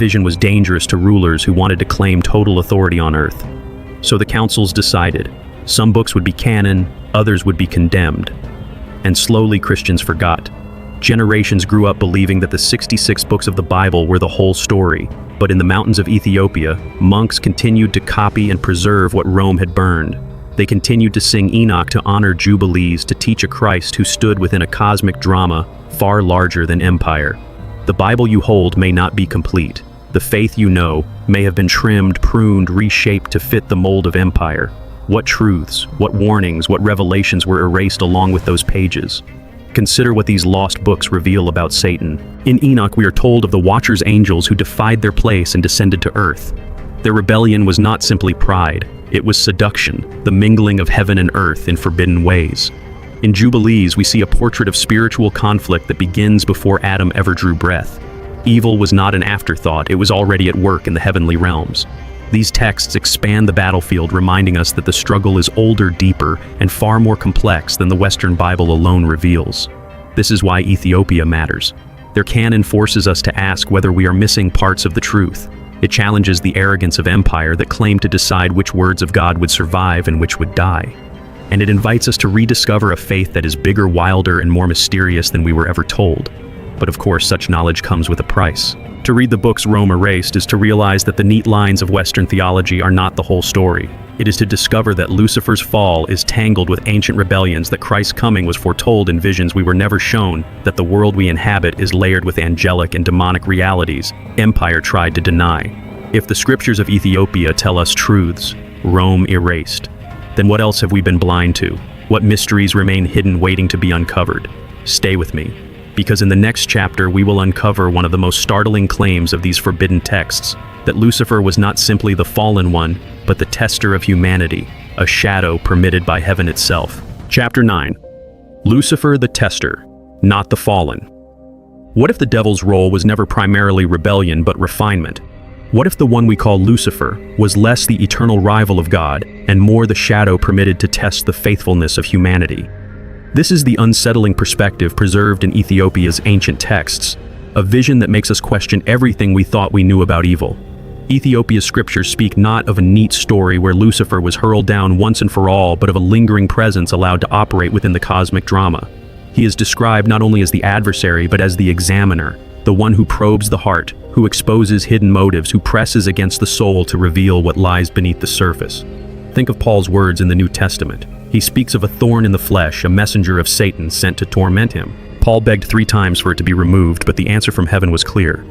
vision was dangerous to rulers who wanted to claim total authority on earth. So the councils decided. Some books would be canon, others would be condemned. And slowly Christians forgot. Generations grew up believing that the 66 books of the Bible were the whole story. But in the mountains of Ethiopia, monks continued to copy and preserve what Rome had burned. They continued to sing Enoch to honor jubilees, to teach a Christ who stood within a cosmic drama far larger than empire. The Bible you hold may not be complete. The faith you know may have been trimmed, pruned, reshaped to fit the mold of empire. What truths, what warnings, what revelations were erased along with those pages? Consider what these lost books reveal about Satan. In Enoch, we are told of the Watcher's angels who defied their place and descended to earth. Their rebellion was not simply pride, it was seduction, the mingling of heaven and earth in forbidden ways. In Jubilees, we see a portrait of spiritual conflict that begins before Adam ever drew breath. Evil was not an afterthought, it was already at work in the heavenly realms. These texts expand the battlefield, reminding us that the struggle is older, deeper, and far more complex than the Western Bible alone reveals. This is why Ethiopia matters. Their canon forces us to ask whether we are missing parts of the truth. It challenges the arrogance of empire that claimed to decide which words of God would survive and which would die. And it invites us to rediscover a faith that is bigger, wilder, and more mysterious than we were ever told. But of course, such knowledge comes with a price. To read the books Rome erased is to realize that the neat lines of Western theology are not the whole story. It is to discover that Lucifer's fall is tangled with ancient rebellions, that Christ's coming was foretold in visions we were never shown, that the world we inhabit is layered with angelic and demonic realities empire tried to deny. If the scriptures of Ethiopia tell us truths Rome erased, then what else have we been blind to? What mysteries remain hidden, waiting to be uncovered? Stay with me, because in the next chapter we will uncover one of the most startling claims of these forbidden texts, that Lucifer was not simply the fallen one, but the tester of humanity, a shadow permitted by heaven itself. Chapter 9. Lucifer the Tester, not the fallen. What if the devil's role was never primarily rebellion but refinement? What if the one we call Lucifer was less the eternal rival of God and more the shadow permitted to test the faithfulness of humanity? This is the unsettling perspective preserved in Ethiopia's ancient texts, a vision that makes us question everything we thought we knew about evil. Ethiopia's scriptures speak not of a neat story where Lucifer was hurled down once and for all, but of a lingering presence allowed to operate within the cosmic drama. He is described not only as the adversary, but as the examiner, the one who probes the heart, who exposes hidden motives, who presses against the soul to reveal what lies beneath the surface. Think of Paul's words in the New Testament. He speaks of a thorn in the flesh, a messenger of Satan sent to torment him. Paul begged 3 times for it to be removed, but the answer from heaven was clear.